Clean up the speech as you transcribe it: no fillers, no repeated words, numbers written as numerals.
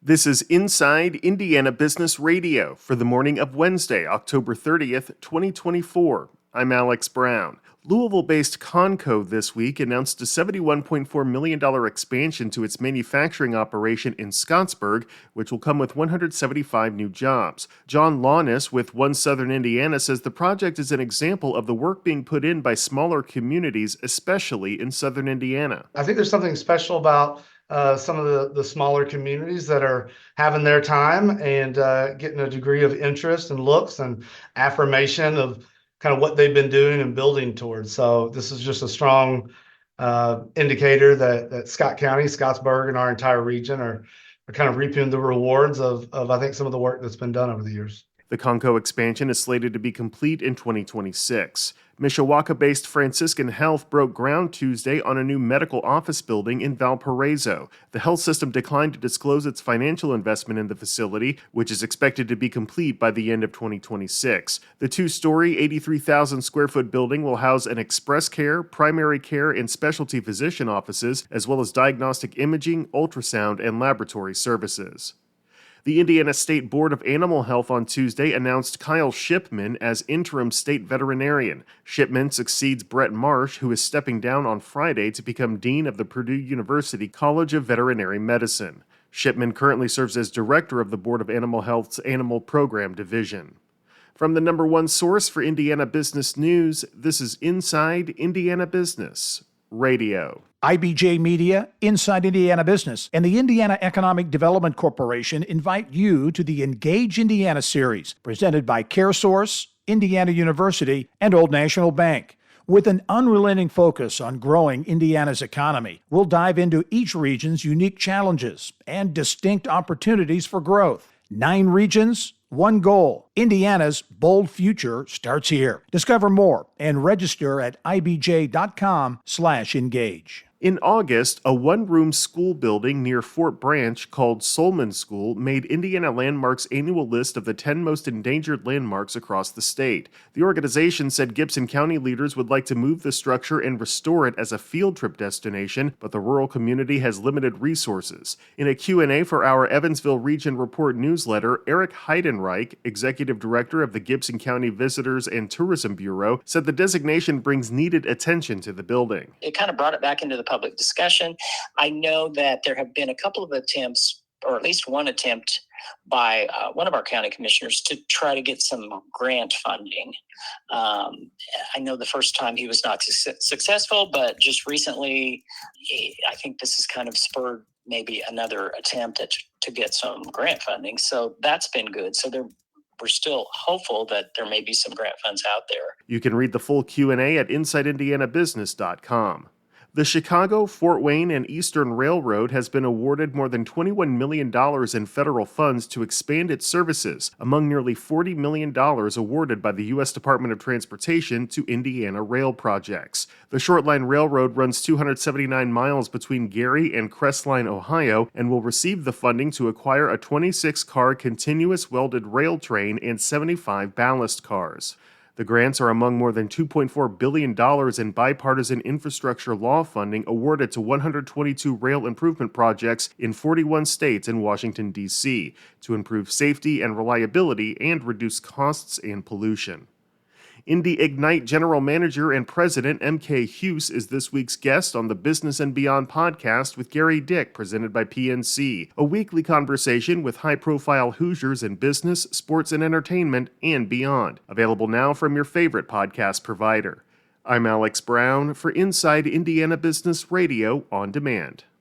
This is Inside Indiana Business Radio for the morning of Wednesday, October 30th, 2024. I'm Alex Brown. Louisville-based Conco this week announced a $71.4 million expansion to its manufacturing operation in Scottsburg, which will come with 175 new jobs. John Lawness with One Southern Indiana says the project is an example of the work being put in by smaller communities, especially in Southern Indiana. I think there's something special about some of the smaller communities that are having their time and getting a degree of interest and looks and affirmation of kind of what they've been doing and building towards. So this is just a strong indicator that Scott County, Scottsburg, and our entire region are kind of reaping the rewards of I think some of the work that's been done over the years. The Conco expansion is slated to be complete in 2026. Mishawaka-based Franciscan Health broke ground Tuesday on a new medical office building in Valparaiso. The health system declined to disclose its financial investment in the facility, which is expected to be complete by the end of 2026. The two-story, 83,000-square-foot building will house an express care, primary care, and specialty physician offices, as well as diagnostic imaging, ultrasound, and laboratory services. The Indiana State Board of Animal Health on Tuesday announced Kyle Shipman as interim state veterinarian. Shipman succeeds Brett Marsh, who is stepping down on Friday to become dean of the Purdue University College of Veterinary Medicine. Shipman currently serves as director of the Board of Animal Health's Animal Program Division. From the number one source for Indiana business news, this is Inside Indiana Business Radio. IBJ Media, Inside Indiana Business, and the Indiana Economic Development Corporation invite you to the Engage Indiana series, presented by CareSource, Indiana University, and Old National Bank. With an unrelenting focus on growing Indiana's economy, we'll dive into each region's unique challenges and distinct opportunities for growth. 9 regions, 1 goal. Indiana's bold future starts here. Discover more and register at ibj.com/engage. In August, a one-room school building near Fort Branch called Solman School made Indiana Landmark's annual list of the 10 most endangered landmarks across the state. The organization said Gibson County leaders would like to move the structure and restore it as a field trip destination, but the rural community has limited resources. In a Q&A for our Evansville Region Report newsletter, Eric Heidenreich, executive director of the Gibson County Visitors and Tourism Bureau, said the designation brings needed attention to the building. It kind of brought it back into the public discussion. I know that there have been a couple of attempts, or at least one attempt by one of our county commissioners to try to get some grant funding. I know the first time he was not successful, but just recently, I think this has kind of spurred maybe another attempt to get some grant funding. So that's been good. So we're still hopeful that there may be some grant funds out there. You can read the full Q&A at InsideIndianaBusiness.com. The Chicago, Fort Wayne, and Eastern Railroad has been awarded more than $21 million in federal funds to expand its services, among nearly $40 million awarded by the U.S. Department of Transportation to Indiana rail projects. The Short-Line Railroad runs 279 miles between Gary and Crestline, Ohio, and will receive the funding to acquire a 26-car continuous welded rail train and 75 ballast cars. The grants are among more than $2.4 billion in bipartisan infrastructure law funding awarded to 122 rail improvement projects in 41 states and Washington, D.C., to improve safety and reliability and reduce costs and pollution. Indy Ignite General Manager and President M.K. Hughes is this week's guest on the Business and Beyond podcast with Gary Dick, presented by PNC, a weekly conversation with high-profile Hoosiers in business, sports, and entertainment, and beyond. Available now from your favorite podcast provider. I'm Alex Brown for Inside Indiana Business Radio on Demand.